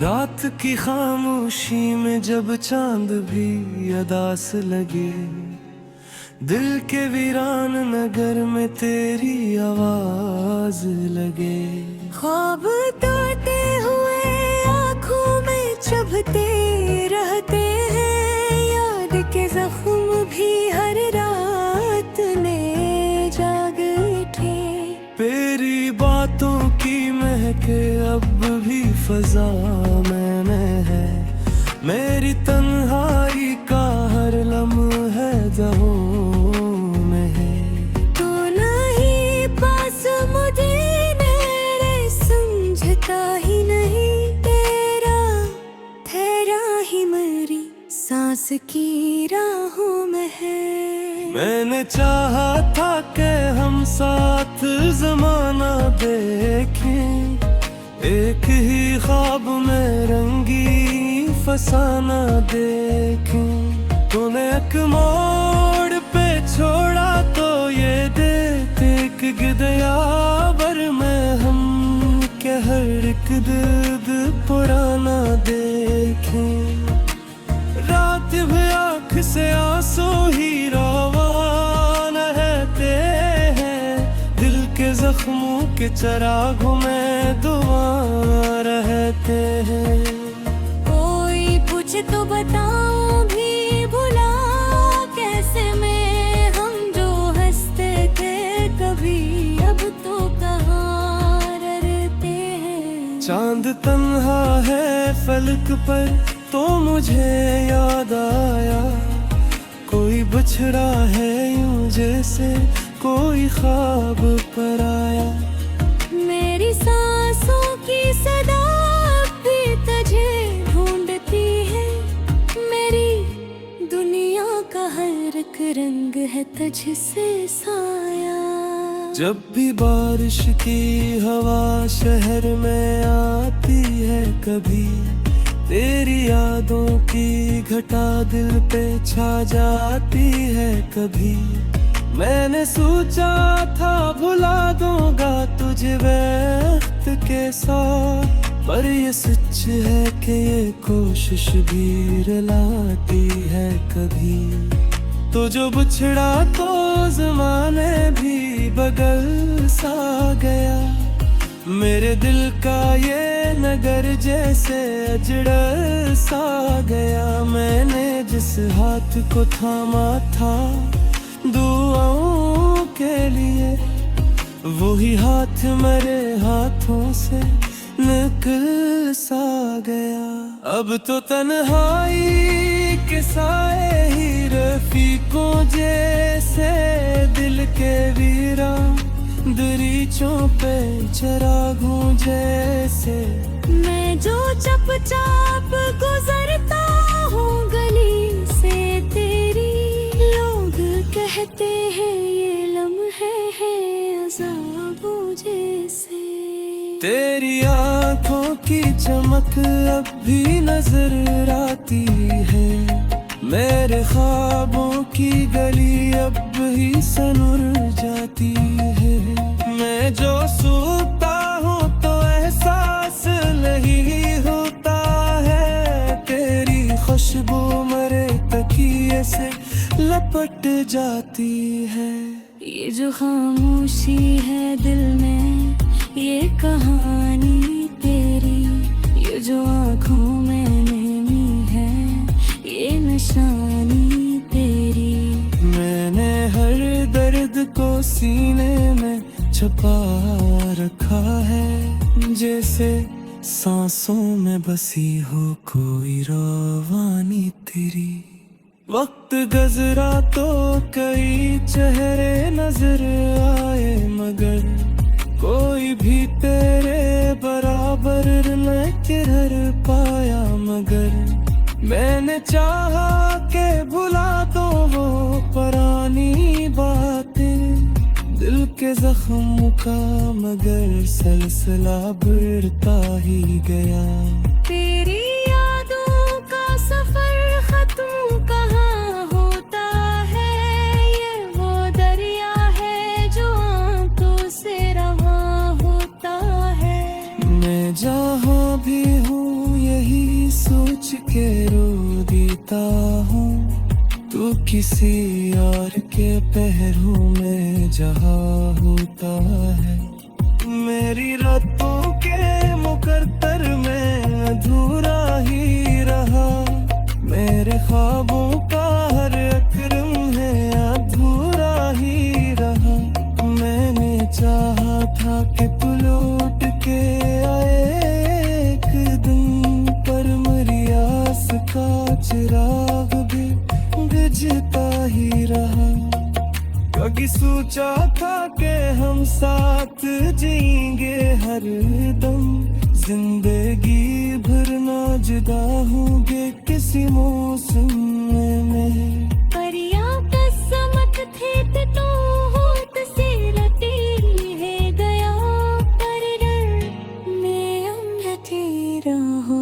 रात की खामोशी में जब चांद भी अदास लगे, दिल के वीरान नगर में तेरी आवाज लगे। ख्वाब तोड़ते हुए आँखों में चुभते रहते हैं, याद के जख्म भी हर रात ने जाग उठे। तेरी बातों की महके अब भी फजा मैंने है, मेरी तन्हाई का हर लम्हा जहों में है। तू नहीं पास मुझे मेरे समझता ही नहीं, तेरा ठहरा ही मेरी सांस की राहों में है। मैंने चाहा था कि हम साथ जमाना देखें, एक ही ख्वाब में रंगी फसाना देखें। तूने एक मोड़ पे छोड़ा तो ये देते एक गिदयाबर में हम के हर एक दर्द पुराना देखें। रात भी आँख से आंसू ही रवान रहते हैं, दिल के जख्मों के चरागों में दुआ रहते हैं। कोई पूछे तो बताऊं भी भुला कैसे मैं, हम जो हंसते थे कभी अब तो कहाँ रहते हैं। चांद तन्हा है फलक पर तो मुझे याद आया, कोई बछड़ा है यूं जैसे कोई ख्वाब पर आया। मेरी सांसों की सदा भी तुझे ढूंढती है, मेरी दुनिया का हर एक रंग है तुझसे साया। जब भी बारिश की हवा शहर में आती है कभी, तेरी यादों की घटा दिल पे छा जाती है कभी। मैंने सोचा था भुला दूंगा तुझे वक्त के साथ, पर ये सच है कि ये कोशिश भी रुलाती है कभी। तो जो बिछड़ा तो ज़माने भी बगल सा गया, मेरे दिल का ये नगर जैसे अजड़ सा गया। मैंने जिस हाथ को थामा था दुआओं के लिए, वही हाथ मेरे हाथों से निकल सा गया। अब तो तन्हाई के साए ही रफीकों जैसे, दिल के वीरा दरीचों पे चरागों जैसे। मैं जो चुपचाप गुजरता हूँ गली से तेरी, लोग कहते हैं ये लम्हे हैं अज़ाबों जैसे। तेरी आँखों की चमक अब भी नजर आती है, मेरे ख्वाबों की गली अब भी सनुर जाती है। मैं जो सूखता हूँ तो एहसास नहीं होता है, तेरी खुशबू मेरे तकिए से लपट जाती है। ये जो खामोशी है दिल में, ये कहानी तेरी, ये जो आँखों में नमी है, ये निशानी तेरी। मैंने हर दर्द को सीने में छुपा रखा है, जैसे सांसों में बसी हो कोई रवानी तेरी। वक्त गुजरा तो कई चेहरे नजर आए, मगर कोई भी तेरे बराबर न किधर पाया। मगर मैंने चाहा के भुला दो वो पुरानी बातें, दिल के जख्म का मगर सिलसिला बढ़ता ही गया। तेरी यादों का सफर खत्म कहाँ होता है, ये वो दरिया है जो आंखों से रवा होता है। मैं जहाँ भी हूँ ये सोच के रो देता हूँ, तू किसी और के पहरों में जहाँ होता है। मेरी रातों के मुकद्दर में अधूरा ही रहा, मेरे ख्वाबों का हर अक्रम है अधूरा ही रहा। मैंने चाहा था कि तू लौट के आए एक दिन, पर मेरी आस का चिराग भी बुझता ही रहा। कभी सोचा था कि हम साथ जिएंगे हर दम, जिंदगी भर ना जुदा होंगे किसी मौसम में। परियां कसमत थे तो होत से रटी है गया, पर डर में अमृति रहो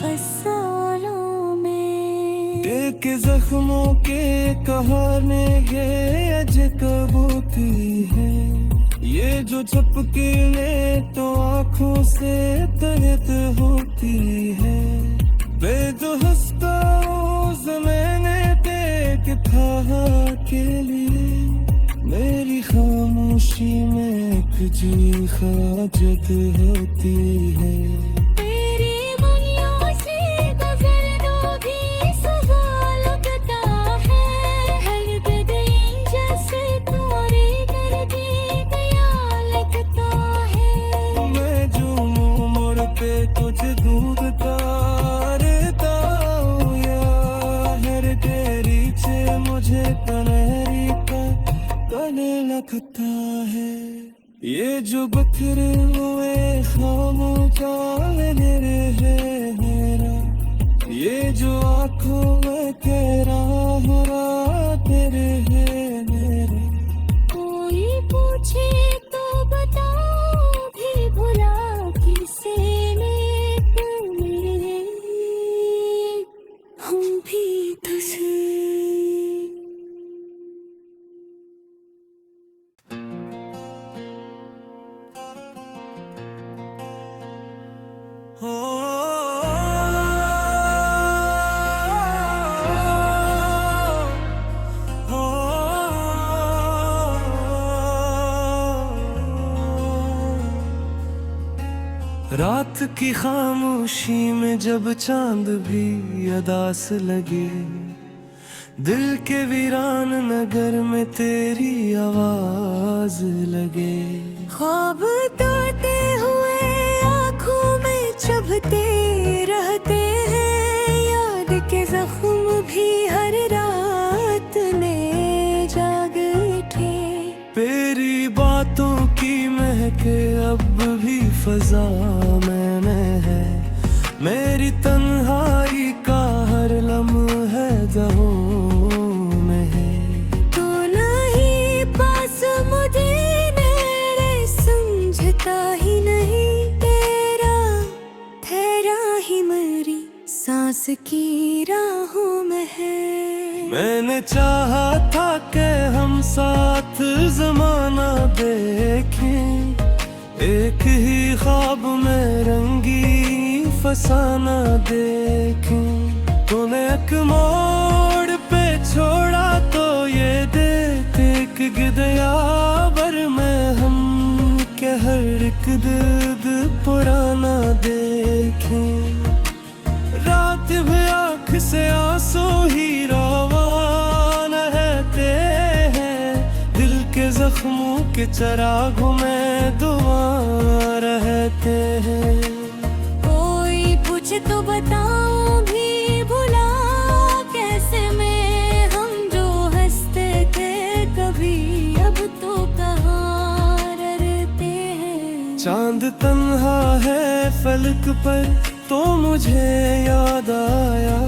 असालों में। देख जख्मों के कहाने ये अजब कबूती है, ये जो झपके ले तो आँखों से तहत होती है। बेदोस्ता मैंने देख था के लिए, मेरी खामोशी में एक जी खाजत होती है। तेरी मुनियों से गुजरना भी सवाल लगता है, हर बदली जैसे तुम्हारी गर्दी गया लगता है। मैं जो मुँह मोड़ पे तुझे ढूंढता रहता हूँ यार, हर तेरी से मुझे कनेरी का गले लगता है। ये जो बखरे हुए खामोशाल मेरे है मेरा, ये जो आँखों में तेरा हरा तेरे है मेरे। कोई पूछे तो बताओ भी भुला किसे में तुम्हें, हम भी तुझे। रात की खामोशी में जब चांद भी अदास लगे, दिल के वीरान नगर में तेरी आवाज लगे। ख्वाब तोड़ते हुए आँखों में चुभते रहते हैं, याद के जख्म भी हर रात में जाग उठे। तेरी बातों की महके अब भी फजा में है, मेरी तन्हाई का हर लम्हा दहों में है। तू नहीं पास मुझे मेरे समझता ही नहीं, तेरा ठहरा ही मेरी सांस की राहों में है। मैंने चाहा था कि हम साथ जमाना देखें, एक ही ख्वाब में रंगी फसाना देखें। तूने एक मोड़ पे छोड़ा तो ये देख एक गिदयावर में हम के हर एक दर्द पुराना देखें। रात भी आँख से आंसू ही रवाना रहते हैं, दिल के जख्मों के चरागों में दुआ रहते हैं। कोई पूछे तो बताओ भी भुला कैसे में, हम जो हंसते थे कभी अब तो कहाँ रहते हैं। चांद तन्हा है फलक पर तो मुझे याद आया,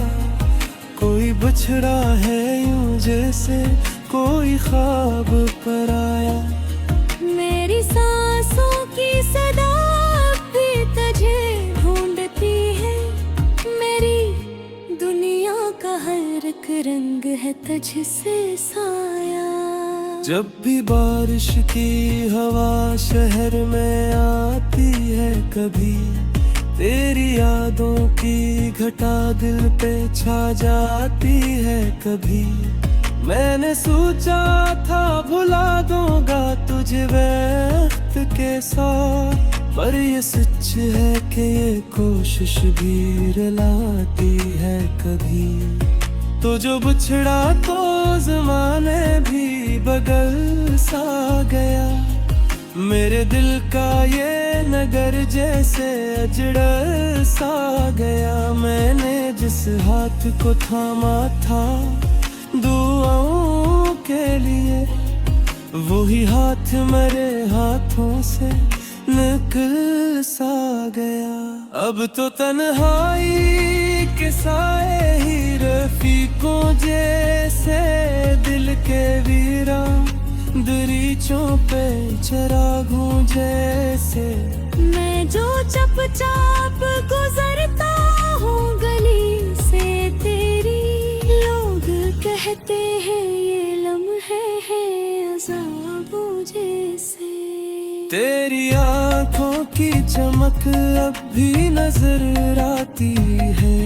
कोई बछड़ा है यूं जैसे कोई ख्वाब पर आया। मेरी सांसों की सदा भी तुझे ढूंढती है, मेरी दुनिया का हर एक रंग है तुझसे साया। जब भी बारिश की हवा शहर में आती है कभी, तेरी यादों की घटा दिल पे छा जाती है कभी। मैंने सोचा था भुला दूंगा तुझे वक्त के साथ, पर ये सच है कि ये कोशिश भी रुलाती है कभी। तो जो बिछड़ा तो ज़माने भी बगल सा गया, मेरे दिल का ये नगर जैसे अजड़ल सा गया। मैंने जिस हाथ को थामा था दुआओं के लिए, वही हाथ मेरे हाथों से निकल सा गया। अब तो तन्हाई के साए ही रफीकों जैसे दिल के वीरा, दरीचों पे चरागों जैसे। मैं जो चुपचाप गुजरता हूँ गली से तेरी, लोग कहते हैं ये लम्हे हैं अज़ाबों जैसे। तेरी आंखों की चमक अब भी नजर आती है,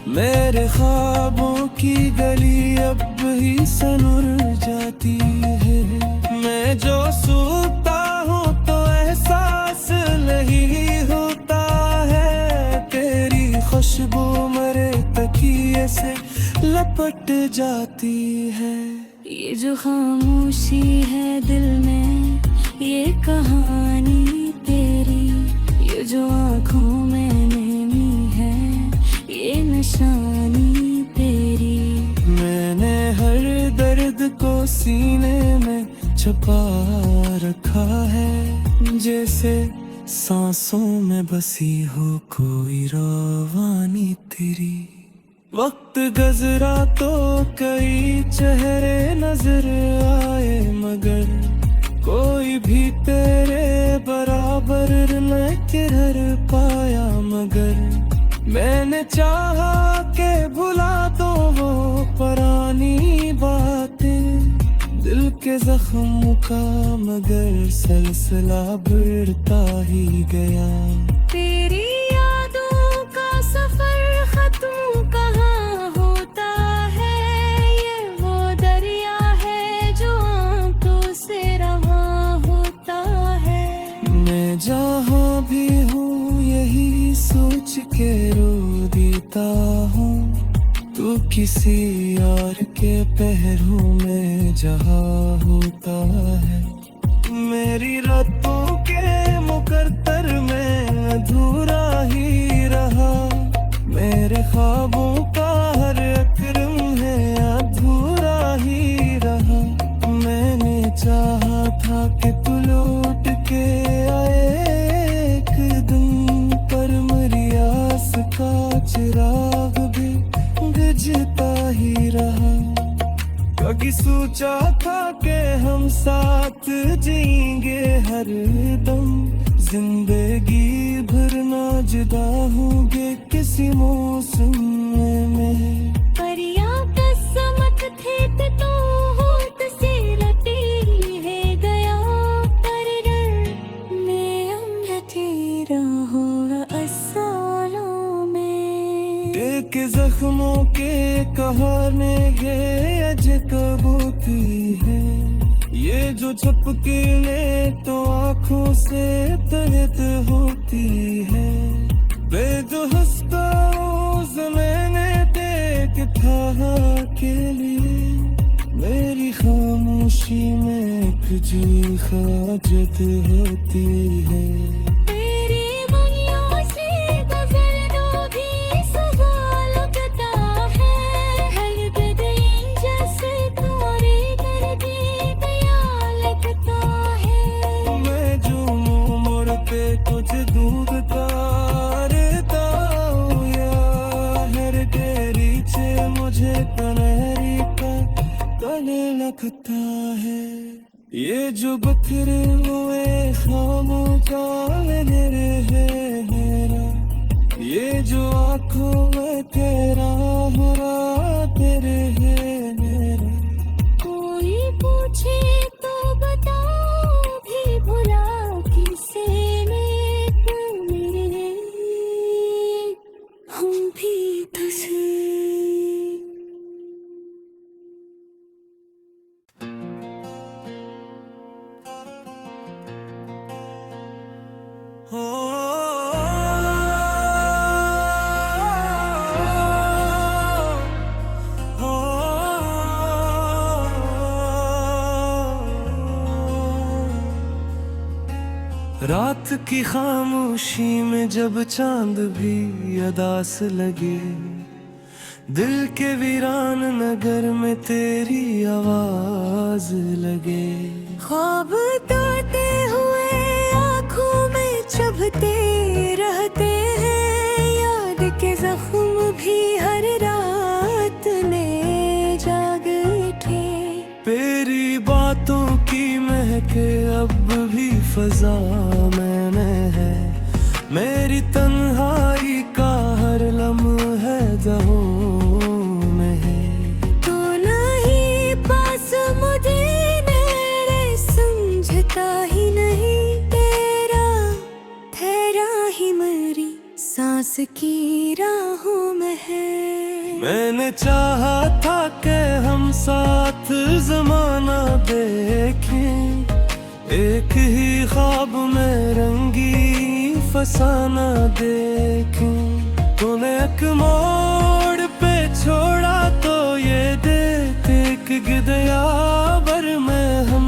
मेरे ख्वाबों की गली अब भी सनुर जाती है। मैं जो सोता हूँ तो एहसास नहीं होता है, तेरी खुशबू मेरे तकिए से लपट जाती है। ये जो खामोशी है दिल में ये कहानी तेरी, ये जो आँखों में नमी है ये निशानी तेरी। मैंने हर दर्द को सीने में छुपा रखा है, जैसे सांसों में बसी हो कोई रवानी तेरी। वक्त गुजरा तो कई चेहरे नजर आए, मगर कोई भी तेरे बराबर न किधर पाया। मगर मैंने चाहा के भुला दो वो पुरानी बातें, दिल के जख्म का मगर सिलसिला बढ़ता ही गया। तेरी यादों का सफर खत्म कहाँ होता है, ये वो दरिया है जो आंखों से रवा होता है। मैं जहाँ भी हूँ यही सोच के रो देता हूँ, तू किसी और के पहरों में जहाँ होता है। मेरी रातों के मुकद्दर में अधूरा ही रहा, मेरे ख्वाबों का हर अक्रम है अधूरा ही रहा। मैंने चाहा था कि तू लौट के आए एक दिन, पर मेरी आस का चिराग भी बुझता ही रहा। कभी सोचा था कि हम साथ जिएंगे हर दम, जिंदगी भर ना जुदा होंगे किसी मौसम में। परियां कसमत थे तो होठ से लटी है गया, पर डर में अम्र तेरा होगा असालों में। देख जख्मों के कहाने ये अजब होती है, ये जो झपके तो आँखों से तहत होती है। बेदोस्ता रोज मैंने देख था के लिए, मेरी खामोशी में एक जी खाजत होती है। तेरी मंगियों से गुजरना भी सवाल लगता है, हर बदन जैसे तुम्हारे दर्द बयां लगता है। मैं जो मुँह मोड़ पे कुछ ढूंढता रहता हूँ यार, हर तेरी से मुझे कनहरी का गले लगता है। ये जो बखरे हुए खामोश मेरे है मेरा, ये जो आँखों में तेरा हुआ तेरे है मेरा। कोई पूछे तो बताओ भी भुला किसे में तू मेरे हो हो रात की खामोशी में जब चांद भी अदास लगे, दिल के वीरान नगर में तेरी आवाज लगे। ख्वाब तोड़ते हुए आँखों में चुभते रहते हैं, याद के जख्म भी हर रात में जाग उठे। तेरी बातों की महके अब भी फजा मैंने है, मेरी तन्हाई का हर लम्हा जहों में है। तो नहीं पास मुझे मेरे समझता ही नहीं, तेरा ठहरा ही मेरी सांस की राहों में है। मैंने चाहा था कि हम साथ जमाना देखें, एक ही ख्वाब में रंगी फसाना देखें। तूने एक मोड़ पे छोड़ा तो ये देते एक गिदयाबर में हम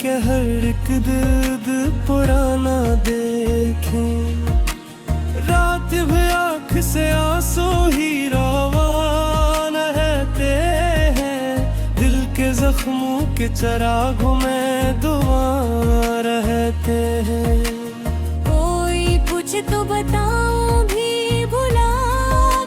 के हर एक दर्द पुराना देखें। रात भी आँख से आंसू ही रवान रहते हैं, दिल के जख्मों के चरागों में दुआ रहते हैं। कोई पूछे तो बताऊं भी भुला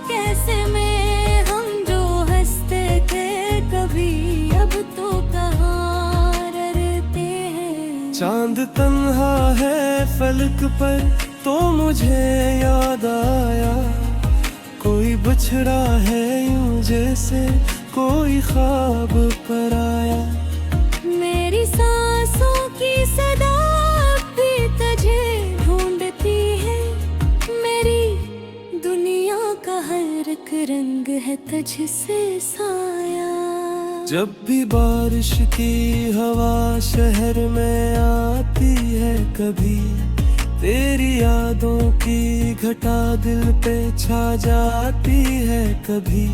कैसे मैं, हम जो हंसते थे कभी अब तो कहाँ रहते हैं। चांद तन्हा है फलक पर तो मुझे याद आया, कोई बिछड़ा है यूं जैसे कोई ख्वाब पर आया। मेरी सांसों की सदा भी तुझे ढूंढती है, मेरी दुनिया का हर एक रंग है तुझसे साया। जब भी बारिश की हवा शहर में आती है कभी, तेरी यादों की घटा दिल पे छा जाती है कभी।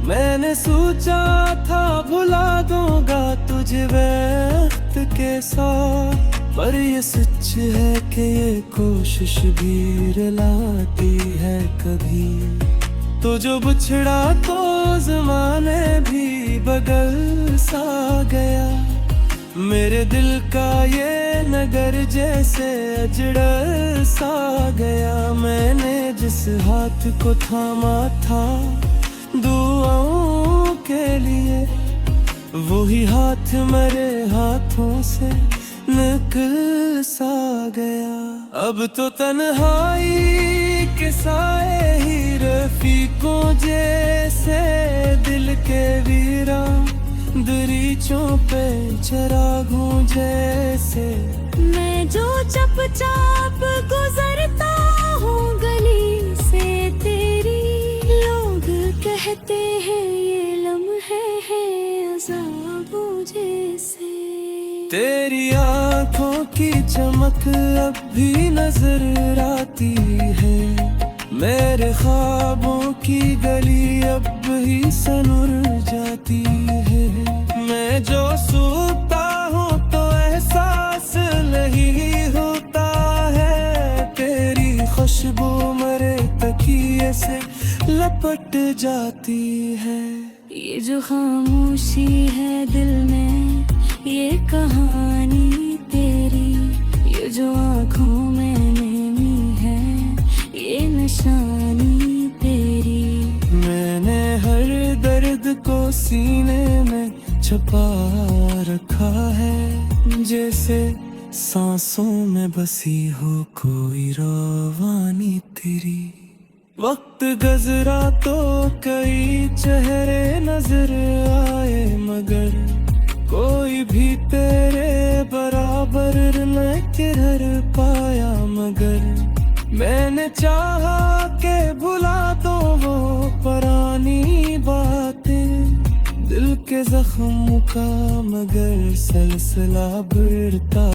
मैंने सोचा था भुला दूंगा तुझे वक्त के साथ, पर ये सच है कि ये कोशिश भी रुलाती है कभी। तो जो बिछड़ा तो ज़माने भी बगल सा गया, मेरे दिल का ये नगर जैसे अजड़ सा गया। मैंने जिस हाथ को थामा था दुआओं के लिए, वही हाथ मेरे हाथों से निकल सा गया। अब तो तन्हाई के साए ही रफीकों जैसे, दिल के वीरा दरीचों पे चरागों जैसे। मैं जो चुपचाप गुजरता हूँ गली से तेरी, लोग कहते हैं ये लम्हे हैं अज़ाबों जैसे। तेरी आँखों की चमक अब भी नजर आती है, मेरे ख्वाबों की गली अब ही सनुर जाती है। मैं जो सोता हूँ तो एहसास नहीं होता है, तेरी खुशबू मेरे तकिए से लपट जाती है। ये जो खामोशी है दिल में, ये कहानी तेरी, ये जो आँखों में नमी है, ये निशानी तेरी। मैंने हर दर्द को सीने में छुपा रखा है, जैसे सांसों में बसी हो कोई रवानी तेरी। वक्त गुजरा तो कई चेहरे नजर आए, मगर कोई भी तेरे बराबर न किधर पाया। मगर मैंने चाहा के भुला दो वो पुरानी बातें, दिल के जख्म का मगर सिलसिला बढ़ता